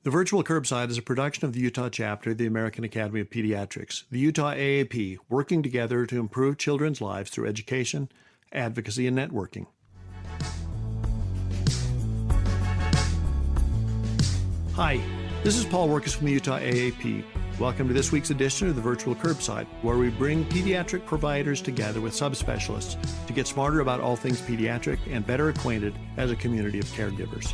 The Virtual Curbside is a production of the Utah chapter of the American Academy of Pediatrics, the Utah AAP, working together to improve children's lives through education, advocacy, and networking. Hi, this is Paul Wirkus from the Utah AAP. Welcome to this week's edition of the Virtual Curbside, where we bring pediatric providers together with subspecialists to get smarter about all things pediatric and better acquainted as a community of caregivers.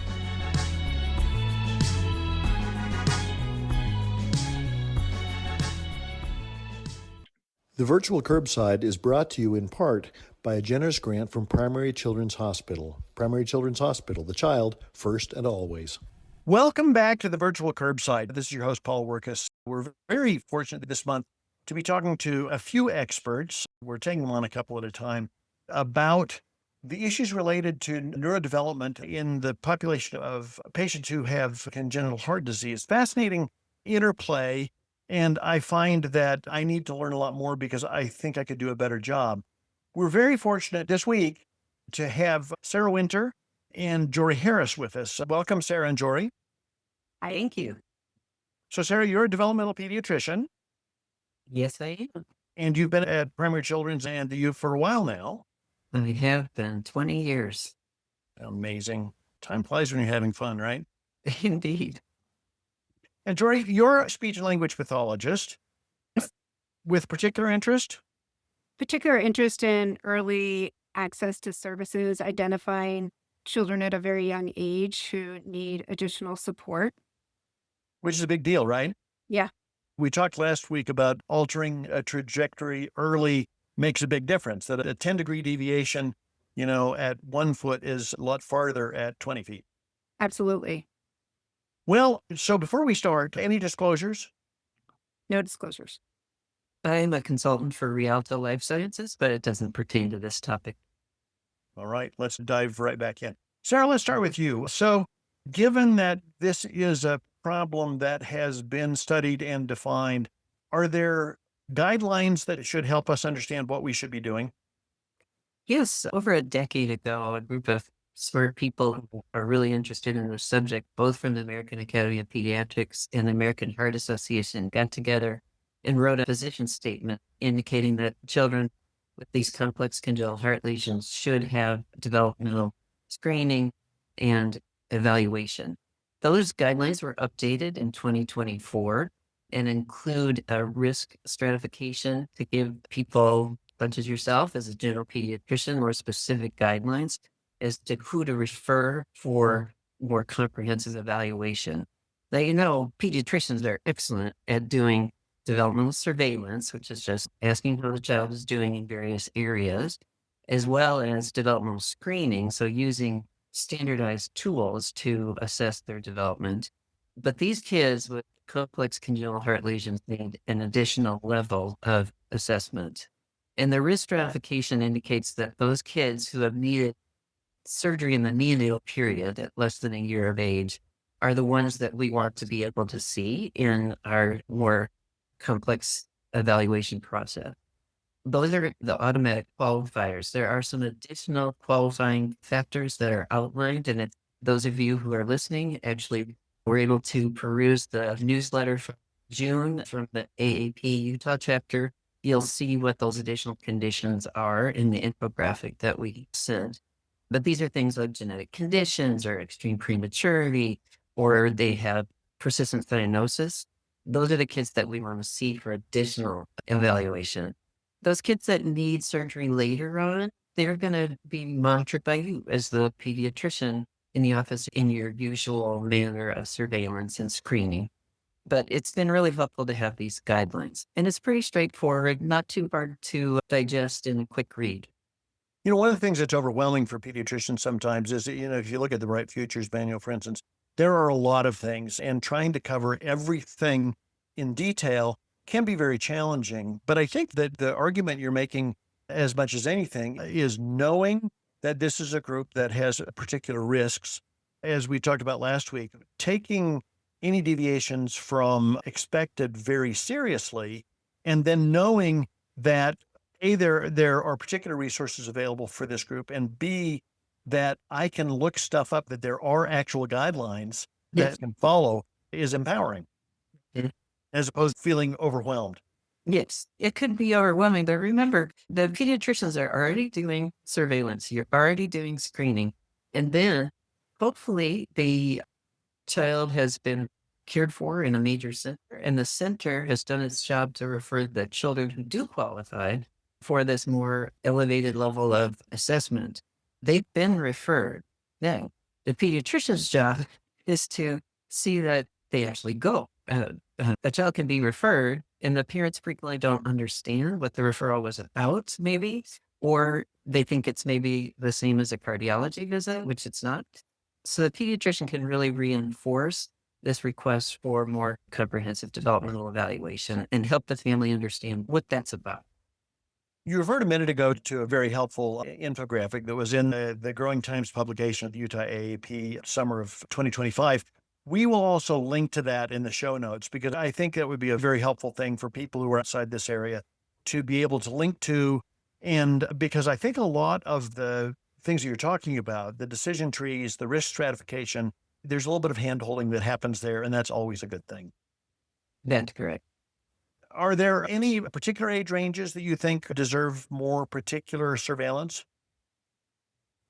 The Virtual Curbside is brought to you in part by a generous grant from Primary Children's Hospital. Primary Children's Hospital, the child first and always. Welcome back to the Virtual Curbside. This is your host, Paul Wirkus. We're very fortunate this month to be talking to a few experts. We're taking them on a couple at a time about the issues related to neurodevelopment in the population of patients who have congenital heart disease. Fascinating interplay. And I find that I need to learn a lot more because I think I could do a better job. We're very fortunate this week to have Sarah Winter and Jori Harris with us. Welcome, Sarah and Jori. Thank you. So, Sarah, you're a developmental pediatrician. Yes, I am. And you've been at Primary Children's and the U for a while now. I have been 20 years. Amazing. Time flies when you're having fun, right? Indeed. And Jori, you're a speech and language pathologist with particular interest? Particular interest in early access to services, identifying children at a very young age who need additional support. Which is a big deal, right? Yeah. We talked last week about altering a trajectory early makes a big difference. That a 10-degree deviation, at 1 foot is a lot farther at 20 feet. Absolutely. Well, so before we start, any disclosures? No disclosures. I'm a consultant for Rialto Life Sciences, but it doesn't pertain to this topic. All right, let's dive right back in. Sarah, let's start with you. So given that this is a problem that has been studied and defined, are there guidelines that should help us understand what we should be doing? Yes, over a decade ago, a group of smart people who are really interested in the subject, both from the American Academy of Pediatrics and the American Heart Association, got together and wrote a position statement indicating that children with these complex congenital heart lesions should have developmental screening and evaluation. Those guidelines were updated in 2024 and include a risk stratification to give people, such as yourself as a general pediatrician, more specific guidelines as to who to refer for more comprehensive evaluation. Now, pediatricians are excellent at doing developmental surveillance, which is just asking how the child is doing in various areas, as well as developmental screening, so using standardized tools to assess their development. But these kids with complex congenital heart lesions need an additional level of assessment. And the risk stratification indicates that those kids who have needed surgery in the neonatal period at less than a year of age are the ones that we want to be able to see in our more complex evaluation process. Those are the automatic qualifiers. There are some additional qualifying factors that are outlined, and if those of you who are listening actually were able to peruse the newsletter from June from the AAP Utah chapter, you'll see what those additional conditions are in the infographic that we sent. But these are things like genetic conditions or extreme prematurity, or they have persistent cyanosis. Those are the kids that we want to see for additional evaluation. Those kids that need surgery later on, they're going to be monitored by you as the pediatrician in the office in your usual manner of surveillance and screening. But it's been really helpful to have these guidelines. And it's pretty straightforward, not too hard to digest in a quick read. One of the things that's overwhelming for pediatricians sometimes is, if you look at the Bright Futures Manual, for instance, there are a lot of things, and trying to cover everything in detail can be very challenging. But I think that the argument you're making, as much as anything, is knowing that this is a group that has particular risks, as we talked about last week, taking any deviations from expected very seriously, and then knowing that A, there are particular resources available for this group, and B, that I can look stuff up, that there are actual guidelines that can follow. is empowering Mhm. as opposed to feeling overwhelmed. Yes, it could be overwhelming, but remember, the pediatricians are already doing surveillance. You're already doing screening. And then hopefully the child has been cared for in a major center, and the center has done its job to refer the children who do qualify for this more elevated level of assessment. They've been referred. Now, the pediatrician's job is to see that they actually go. A child can be referred, and the parents frequently don't understand what the referral was about, maybe, or they think it's maybe the same as a cardiology visit, which it's not. So the pediatrician can really reinforce this request for more comprehensive developmental evaluation and help the family understand what that's about. You referred a minute ago to a very helpful infographic that was in the Growing Times publication of the Utah AAP summer of 2025. We will also link to that in the show notes because I think that would be a very helpful thing for people who are outside this area to be able to link to. And because I think a lot of the things that you're talking about, the decision trees, the risk stratification, there's a little bit of hand-holding that happens there, and that's always a good thing. That's correct. Are there any particular age ranges that you think deserve more particular surveillance?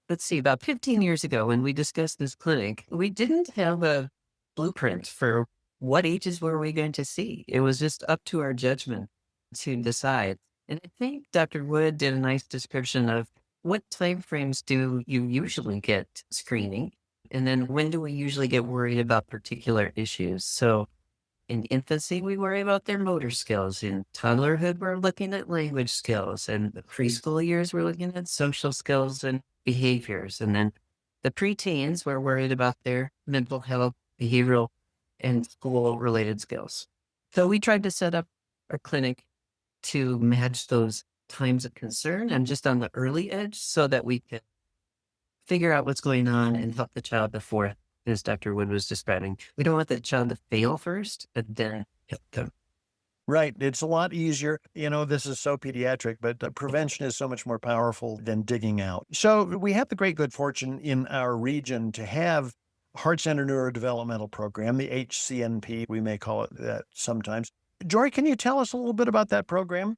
Let's see, about 15 years ago when we discussed this clinic, we didn't have a blueprint for what ages were we going to see. It was just up to our judgment to decide. And I think Dr. Wood did a nice description of what timeframes do you usually get screening? And then when do we usually get worried about particular issues? So in infancy, we worry about their motor skills. In toddlerhood, we're looking at language skills. And the preschool years, we're looking at social skills and behaviors. And then the preteens, we're worried about their mental health, behavioral, and school-related skills. So we tried to set up our clinic to match those times of concern and just on the early edge so that we can figure out what's going on and help the child before, as Dr. Wood was describing. We don't want the child to fail first, but then help them. Right. It's a lot easier. This is so pediatric, but prevention is so much more powerful than digging out. So we have the great good fortune in our region to have Heart Center Neurodevelopmental Program, the HCNP, we may call it that sometimes. Jori, can you tell us a little bit about that program?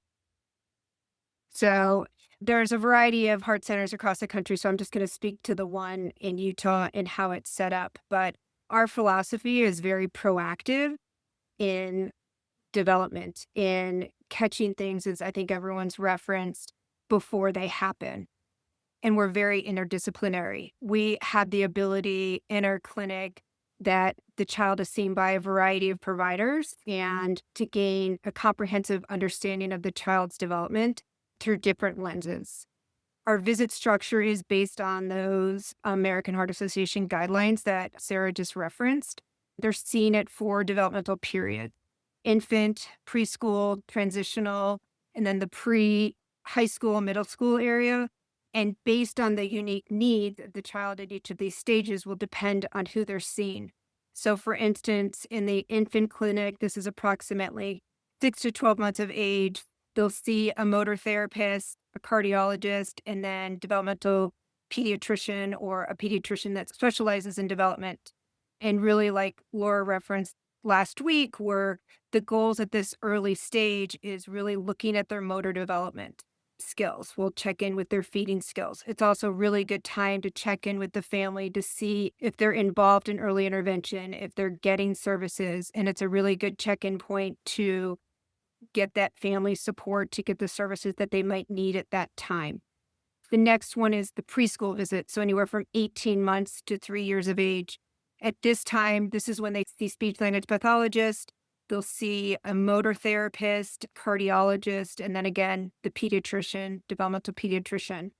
So there's a variety of heart centers across the country. So I'm just going to speak to the one in Utah and how it's set up. But our philosophy is very proactive in development, in catching things, as I think everyone's referenced, before they happen. And we're very interdisciplinary. We have the ability in our clinic that the child is seen by a variety of providers and to gain a comprehensive understanding of the child's development through different lenses. Our visit structure is based on those American Heart Association guidelines that Sarah just referenced. They're seen at 4 developmental periods: infant, preschool, transitional, and then the pre-high school, middle school area. And based on the unique needs of the child at each of these stages will depend on who they're seeing. So for instance, in the infant clinic, this is approximately 6 to 12 months of age. They'll see a motor therapist, a cardiologist, and then developmental pediatrician or a pediatrician that specializes in development. And really, like Laura referenced last week, where the goals at this early stage is really looking at their motor development skills. We'll check in with their feeding skills. It's also a really good time to check in with the family to see if they're involved in early intervention, if they're getting services. And it's a really good check-in point to get that family support to get the services that they might need at that time. The next one is the preschool visit. So anywhere from 18 months to 3 years of age. At this time, this is when they see speech language pathologist. They'll see a motor therapist, cardiologist, and then again, the pediatrician, developmental pediatrician.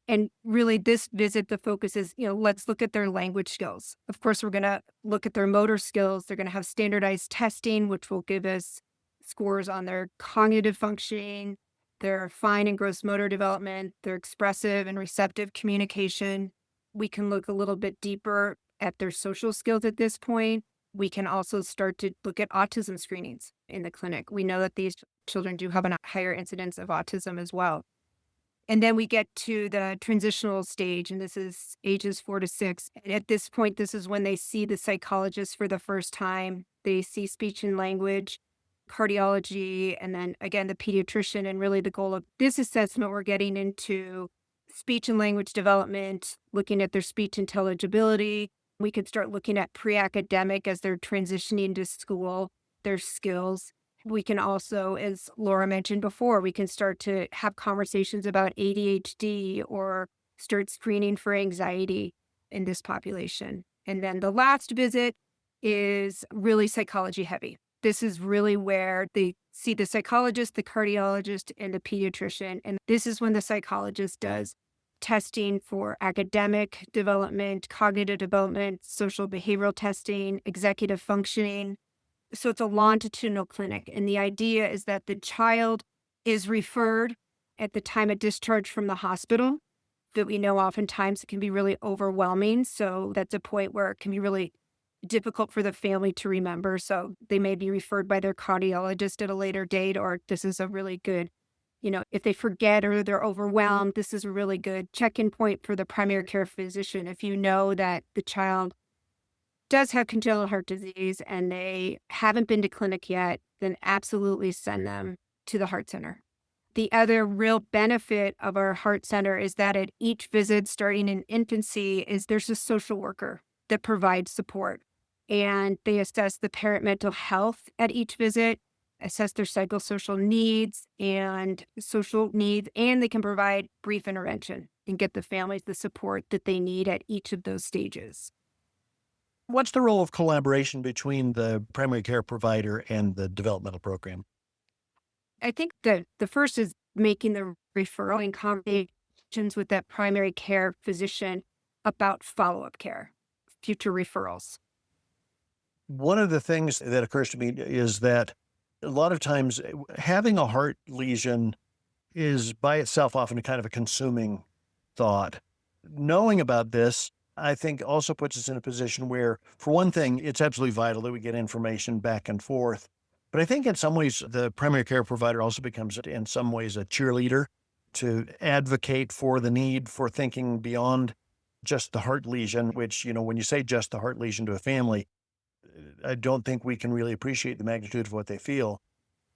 And really this visit, the focus is, let's look at their language skills. Of course, we're going to look at their motor skills. They're going to have standardized testing, which will give us scores on their cognitive functioning, their fine and gross motor development, their expressive and receptive communication. We can look a little bit deeper at their social skills at this point. We can also start to look at autism screenings in the clinic. We know that these children do have a higher incidence of autism as well. And then we get to the transitional stage, and this is ages 4 to 6. And at this point, this is when they see the psychologist for the first time. They see speech and language, cardiology, and then again, the pediatrician. And really the goal of this assessment, we're getting into speech and language development, looking at their speech intelligibility. We could start looking at pre-academic as they're transitioning to school, their skills. We can also, as Laura mentioned before, we can start to have conversations about ADHD or start screening for anxiety in this population. And then the last visit is really psychology heavy. This is really where they see the psychologist, the cardiologist, and the pediatrician. And this is when the psychologist does testing for academic development, cognitive development, social behavioral testing, executive functioning. So it's a longitudinal clinic. And the idea is that the child is referred at the time of discharge from the hospital, that we know oftentimes it can be really overwhelming. So that's a point where it can be really difficult for the family to remember. So they may be referred by their cardiologist at a later date, or this is a really good, if they forget or they're overwhelmed, this is a really good check-in point for the primary care physician. If you know that the child does have congenital heart disease and they haven't been to clinic yet, then absolutely send them to the heart center. The other real benefit of our heart center is that at each visit, starting in infancy, is there's a social worker that provides support. And they assess the parent mental health at each visit, assess their psychosocial needs, and they can provide brief intervention and get the families the support that they need at each of those stages. What's the role of collaboration between the primary care provider and the developmental program? I think that the first is making the referral and conversations with that primary care physician about follow-up care, future referrals. One of the things that occurs to me is that a lot of times having a heart lesion is by itself often a kind of a consuming thought. Knowing about this, I think, also puts us in a position where, for one thing, it's absolutely vital that we get information back and forth. But I think in some ways, the primary care provider also becomes, in some ways, a cheerleader to advocate for the need for thinking beyond just the heart lesion, which, when you say just the heart lesion to a family, I don't think we can really appreciate the magnitude of what they feel.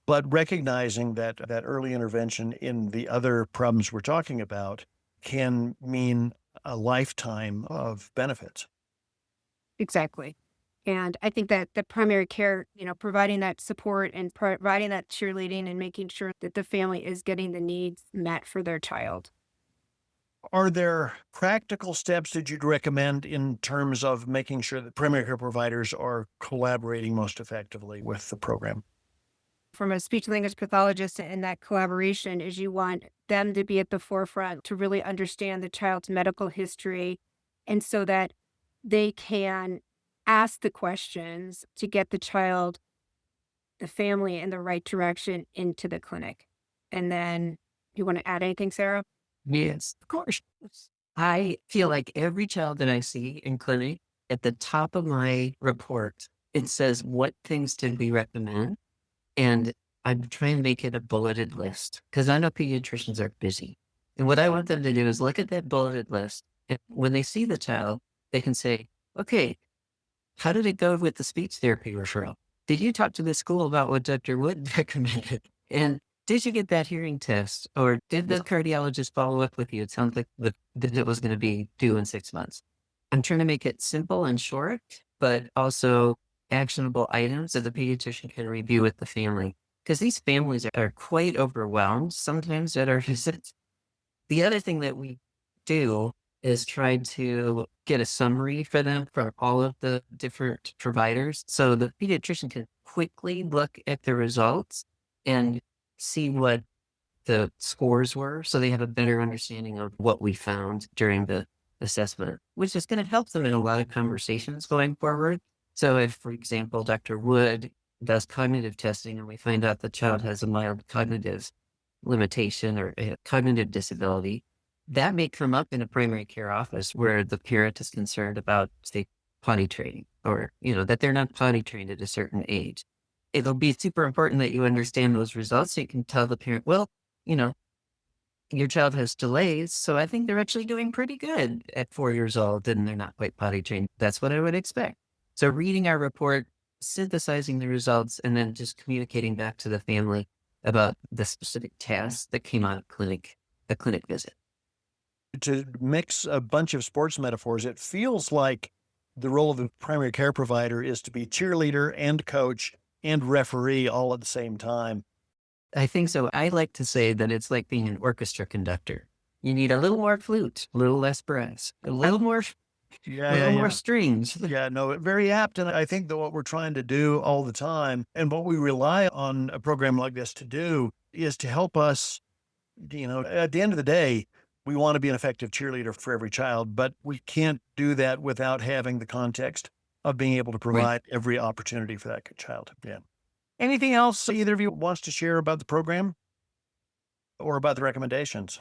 But recognizing that early intervention in the other problems we're talking about can mean a lifetime of benefits. Exactly. And I think that the primary care, providing that support and providing that cheerleading and making sure that the family is getting the needs met for their child. Are there practical steps that you'd recommend in terms of making sure that primary care providers are collaborating most effectively with the program? From a speech language pathologist, and that collaboration is you want them to be at the forefront to really understand the child's medical history, and so that they can ask the questions to get the child, the family in the right direction into the clinic. And then you want to add anything, Sarah? Yes, of course. I feel like every child that I see in clinic, at the top of my report, it says what things did we recommend. And I'm trying to make it a bulleted list because I know pediatricians are busy. And what I want them to do is look at that bulleted list. And when they see the child, they can say, okay, how did it go with the speech therapy referral? Did you talk to the school about what Dr. Wood recommended? And did you get that hearing test? Or did the cardiologist follow up with you? It sounds like that it was going to be due in 6 months. I'm trying to make it simple and short, but also actionable items that the pediatrician can review with the family. Because these families are quite overwhelmed sometimes at our visits. The other thing that we do is try to get a summary for them from all of the different providers. So the pediatrician can quickly look at the results and see what the scores were. So they have a better understanding of what we found during the assessment, which is going to help them in a lot of conversations going forward. So if, for example, Dr. Wood does cognitive testing and we find out the child has a mild cognitive limitation or a cognitive disability, that may come up in a primary care office where the parent is concerned about, say, potty training or, that they're not potty trained at a certain age. It'll be super important that you understand those results so you can tell the parent, well, your child has delays, so I think they're actually doing pretty good at 4 years old and they're not quite potty trained. That's what I would expect. So reading our report synthesizing the results and then just communicating back to the family about the specific tasks that came out of the clinic visit. To mix a bunch of sports metaphors, it feels like the role of a primary care provider is to be cheerleader and coach and referee all at the same time. I think so. I like to say that it's like being an orchestra conductor. You need a little more flute, a little less brass, a little more more strings. Yeah, no, very apt. And I think that what we're trying to do all the time and what we rely on a program like this to do is to help us, at the end of the day, we want to be an effective cheerleader for every child, but we can't do that without having the context of being able to provide every opportunity for that child. Yeah. Anything else either of you wants to share about the program or about the recommendations?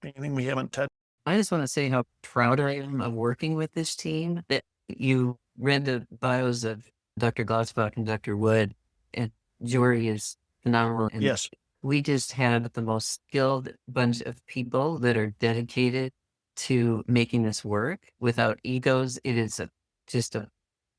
Anything we haven't touched? I just want to say how proud I am of working with this team. That you read the bios of Dr. Glotzbach and Dr. Wood, and Jori is phenomenal. And yes. We just have the most skilled bunch of people that are dedicated to making this work without egos. It is just a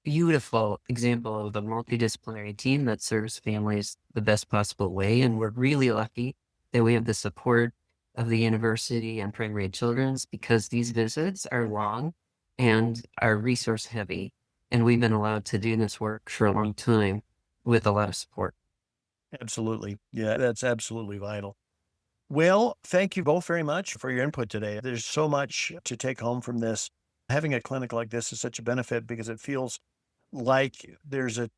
beautiful example of a multidisciplinary team that serves families the best possible way. And we're really lucky that we have the support of the university and Primary Children's, because these visits are long and are resource heavy. And we've been allowed to do this work for a long time with a lot of support. Absolutely. Yeah, that's absolutely vital. Well, thank you both very much for your input today. There's so much to take home from this. Having a clinic like this is such a benefit because it feels like there's a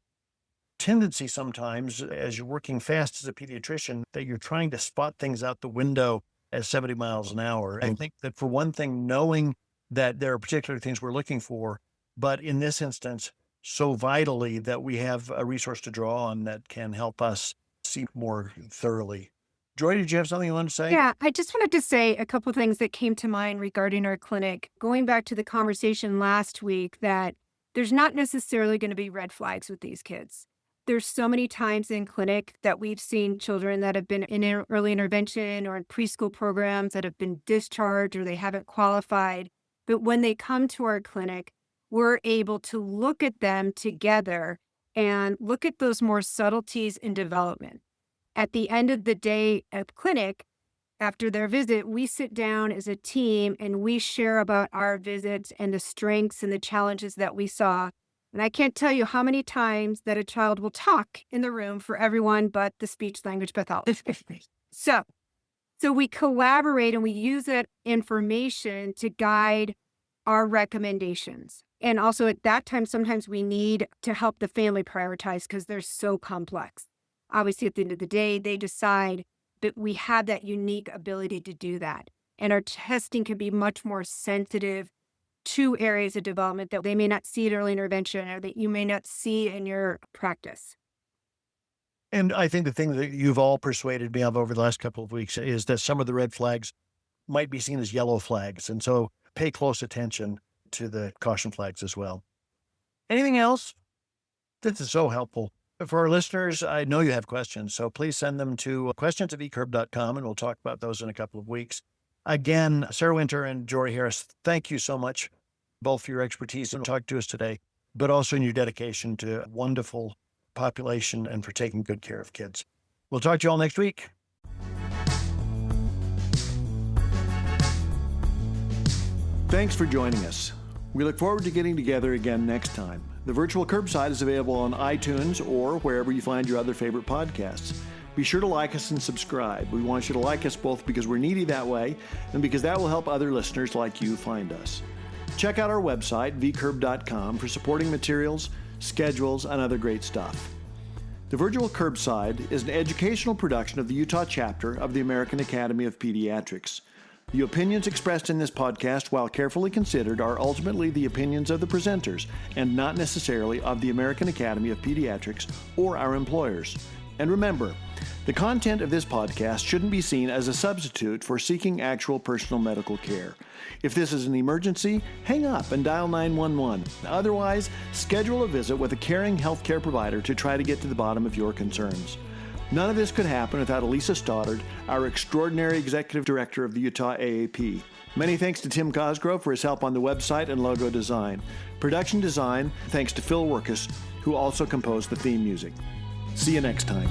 tendency sometimes, as you're working fast as a pediatrician, that you're trying to spot things out the window at 70 miles an hour. I think that for one thing, knowing that there are particular things we're looking for, but in this instance, so vitally that we have a resource to draw on that can help us see more thoroughly. Jori, did you have something you wanted to say? Yeah, I just wanted to say a couple of things that came to mind regarding our clinic. Going back to the conversation last week, that there's not necessarily going to be red flags with these kids. There's so many times in clinic that we've seen children that have been in early intervention or in preschool programs that have been discharged or they haven't qualified. But when they come to our clinic, we're able to look at them together and look at those more subtleties in development. At the end of the day at clinic, after their visit, we sit down as a team and we share about our visits and the strengths and the challenges that we saw. And I can't tell you how many times that a child will talk in the room for everyone but the speech language pathologist. So we collaborate and we use that information to guide our recommendations. And also at that time, sometimes we need to help the family prioritize because they're so complex. Obviously, at the end of the day, they decide, but we have that unique ability to do that. And our testing can be much more sensitive to areas of development that they may not see at early intervention or that you may not see in your practice. And I think the thing that you've all persuaded me of over the last couple of weeks is that some of the red flags might be seen as yellow flags. And so pay close attention to the caution flags as well. Anything else? This is so helpful. For our listeners, I know you have questions, so please send them to questions@vcurb.com, and we'll talk about those in a couple of weeks. Again, Sarah Winter and Jori Harris, thank you so much, both for your expertise and talking to us today, but also in your dedication to a wonderful population and for taking good care of kids. We'll talk to you all next week. Thanks for joining us. We look forward to getting together again next time. The Virtual Curbside is available on iTunes or wherever you find your other favorite podcasts. Be sure to like us and subscribe. We want you to like us both because we're needy that way and because that will help other listeners like you find us. Check out our website, vcurb.com, for supporting materials, schedules, and other great stuff. The Virtual Curbside is an educational production of the Utah chapter of the American Academy of Pediatrics. The opinions expressed in this podcast, while carefully considered, are ultimately the opinions of the presenters and not necessarily of the American Academy of Pediatrics or our employers. And remember, the content of this podcast shouldn't be seen as a substitute for seeking actual personal medical care. If this is an emergency, hang up and dial 911. Otherwise, schedule a visit with a caring healthcare provider to try to get to the bottom of your concerns. None of this could happen without Elisa Stoddard, our extraordinary executive director of the Utah AAP. Many thanks to Tim Cosgrove for his help on the website and logo design. Production design, thanks to Phil Wirkus, who also composed the theme music. See you next time.